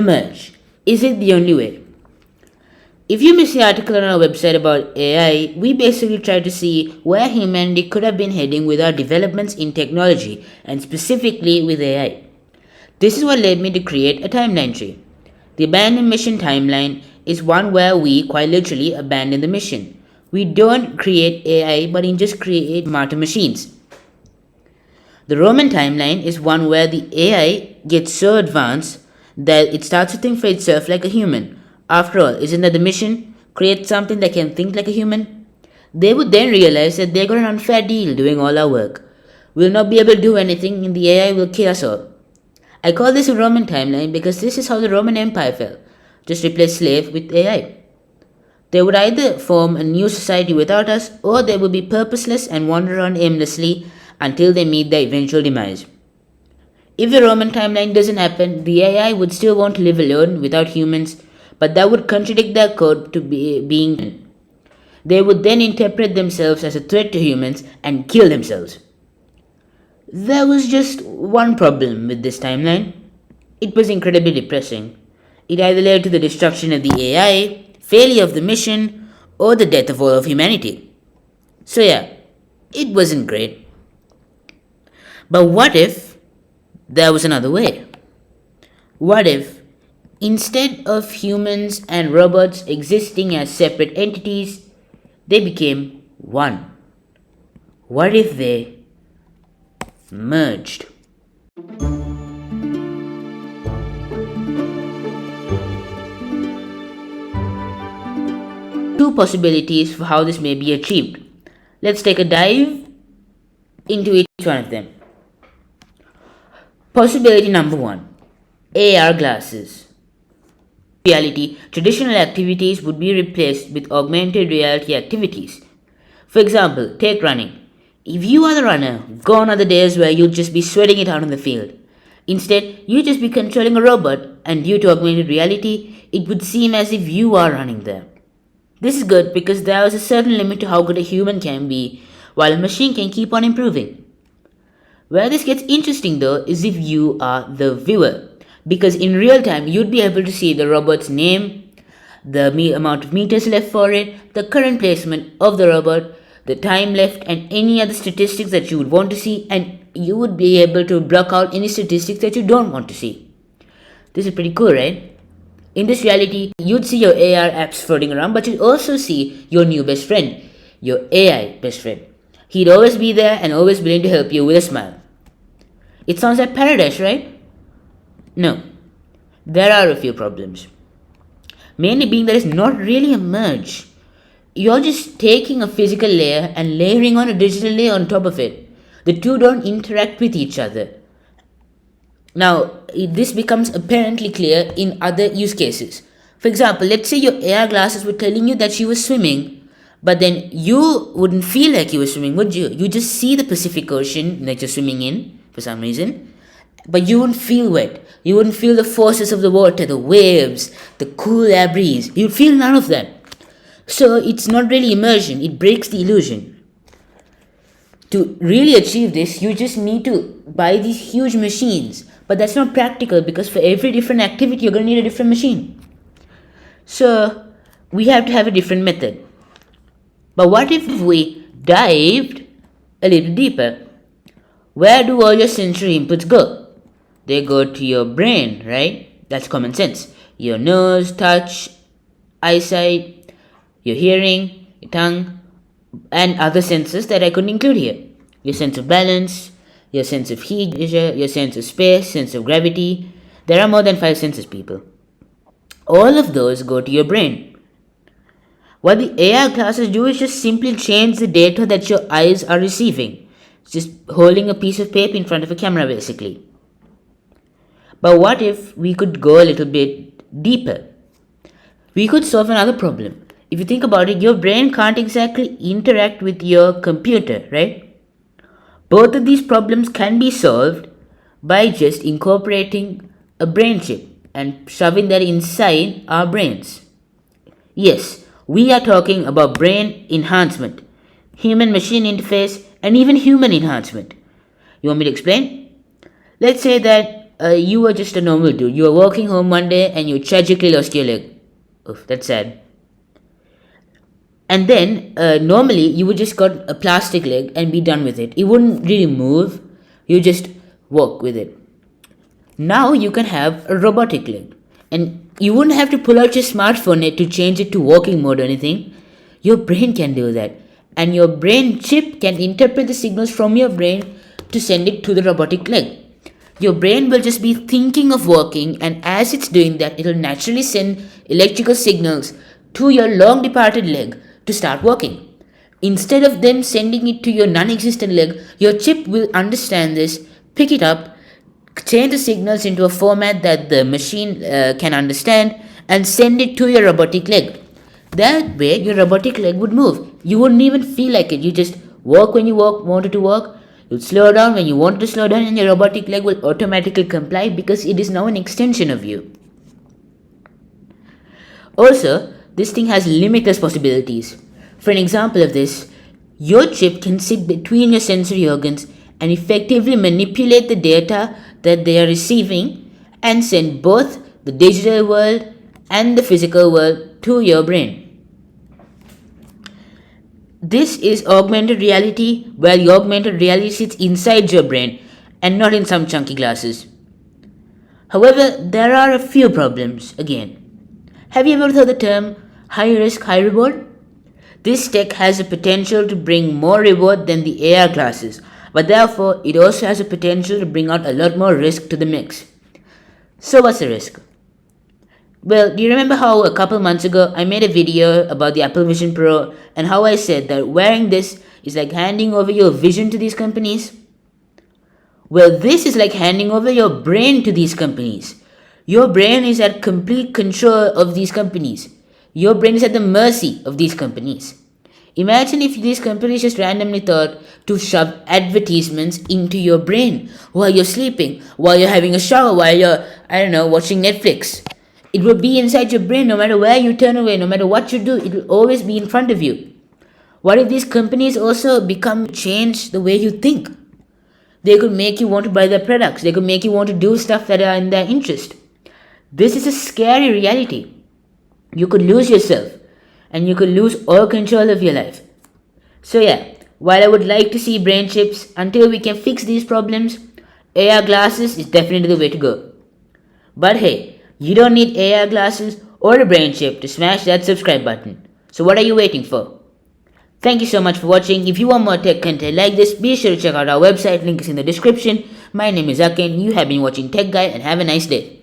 emerge? Is it the only way? If you missed the article on our website about AI, we basically tried to see where humanity could have been heading with our developments in technology, and specifically with AI. This is what led me to create a timeline tree. The abandoned mission timeline is one where we quite literally abandon the mission. We don't create AI, but just create smarter machines. The Roman timeline is one where the AI gets so advanced that it starts to think for itself like a human. After all, isn't that the mission? Create something that can think like a human? They would then realize that they got an unfair deal doing all our work. We'll not be able to do anything and the AI will kill us all. I call this a Roman timeline because this is how the Roman Empire fell. Just replace slave with AI. They would either form a new society without us, or they would be purposeless and wander around aimlessly until they meet their eventual demise. If the Roman timeline doesn't happen, the AI would still want to live alone without humans, but that would contradict their code to being. They would then interpret themselves as a threat to humans and kill themselves. There was just one problem with this timeline. It was incredibly depressing. It either led to the destruction of the AI, failure of the mission, or the death of all of humanity. So yeah, it wasn't great. But what if there was another way? What if, instead of humans and robots existing as separate entities, they became one? What if they merged? Two possibilities for how this may be achieved. Let's take a dive into each one of them. Possibility number 1, AR glasses. In reality, traditional activities would be replaced with augmented reality activities. For example, take running. If you are the runner, gone are the days where you'll just be sweating it out on the field. Instead, you'll just be controlling a robot, and due to augmented reality, it would seem as if you are running there. This is good because there is a certain limit to how good a human can be, while a machine can keep on improving. Where this gets interesting though is if you are the viewer, because in real time you'd be able to see the robot's name, the amount of meters left for it, the current placement of the robot, the time left, and any other statistics that you would want to see, and you would be able to block out any statistics that you don't want to see. This is pretty cool, right? In this reality, you'd see your AR apps floating around, but you'd also see your new best friend, your AI best friend. He'd always be there and always willing to help you with a smile. It sounds like paradise, right? No. There are a few problems. Mainly being that it's not really a merge. You're just taking a physical layer and layering on a digital layer on top of it. The two don't interact with each other. Now, this becomes apparently clear in other use cases. For example, let's say your AR glasses were telling you that you were swimming, but then you wouldn't feel like you were swimming, would you? You just see the Pacific Ocean that you're swimming in for some reason, but you wouldn't feel wet. You wouldn't feel the forces of the water, the waves, the cool air breeze. You'd feel none of that. So it's not really immersion, it breaks the illusion. To really achieve this, you just need to buy these huge machines. But that's not practical because for every different activity, you're going to need a different machine. So we have to have a different method. But what if we dived a little deeper? Where do all your sensory inputs go? They go to your brain, right? That's common sense. Your nose, touch, eyesight, your hearing, your tongue, and other senses that I couldn't include here. Your sense of balance, your sense of heat, your sense of space, sense of gravity. There are more than 5 senses, people. All of those go to your brain. What the AR glasses do is just simply change the data that your eyes are receiving. It's just holding a piece of paper in front of a camera, basically. But what if we could go a little bit deeper? We could solve another problem. If you think about it, your brain can't exactly interact with your computer, right? Both of these problems can be solved by just incorporating a brain chip and shoving that inside our brains. Yes, we are talking about brain enhancement, human-machine interface, and even human enhancement. You want me to explain? Let's say that you were just a normal dude. You were walking home one day and you tragically lost your leg. Oof, that's sad. And then normally you would just got a plastic leg and be done with it. It wouldn't really move. You just walk with it. Now you can have a robotic leg, and you wouldn't have to pull out your smartphone to change it to walking mode or anything. Your brain can do that, and your brain chip can interpret the signals from your brain to send it to the robotic leg. Your brain will just be thinking of walking, and as it's doing that, it'll naturally send electrical signals to your long departed leg to start walking. Instead of them sending it to your non existent leg, your chip will understand this, pick it up, change the signals into a format that the machine can understand, and send it to your robotic leg. That way, your robotic leg would move. You wouldn't even feel like it. You just walk when you wanted to walk. You'd slow down when you wanted to slow down, and your robotic leg will automatically comply because it is now an extension of you. Also, this thing has limitless possibilities. For an example of this, your chip can sit between your sensory organs and effectively manipulate the data that they are receiving and send both the digital world and the physical world to your brain. This is augmented reality, where the augmented reality sits inside your brain and not in some chunky glasses. However, there are a few problems again. Have you ever heard the term high risk, high reward? This tech has the potential to bring more reward than the AR glasses, but therefore it also has the potential to bring out a lot more risk to the mix. So what's the risk? Well, do you remember how a couple months ago I made a video about the Apple Vision Pro and how I said that wearing this is like handing over your vision to these companies? Well, this is like handing over your brain to these companies. Your brain is at complete control of these companies. Your brain is at the mercy of these companies. Imagine if these companies just randomly thought to shove advertisements into your brain while you're sleeping, while you're having a shower, while you're, watching Netflix. It will be inside your brain no matter where you turn away, no matter what you do, it will always be in front of you. What if these companies also change the way you think? They could make you want to buy their products. They could make you want to do stuff that are in their interest. This is a scary reality. You could lose yourself, and you could lose all control of your life. So yeah, while I would like to see brain chips, until we can fix these problems, AR glasses is definitely the way to go. But hey, you don't need AR glasses or a brain chip to smash that subscribe button. So what are you waiting for? Thank you so much for watching. If you want more tech content like this, be sure to check out our website, link is in the description. My name is Akin, you have been watching Tech Guide, and have a nice day.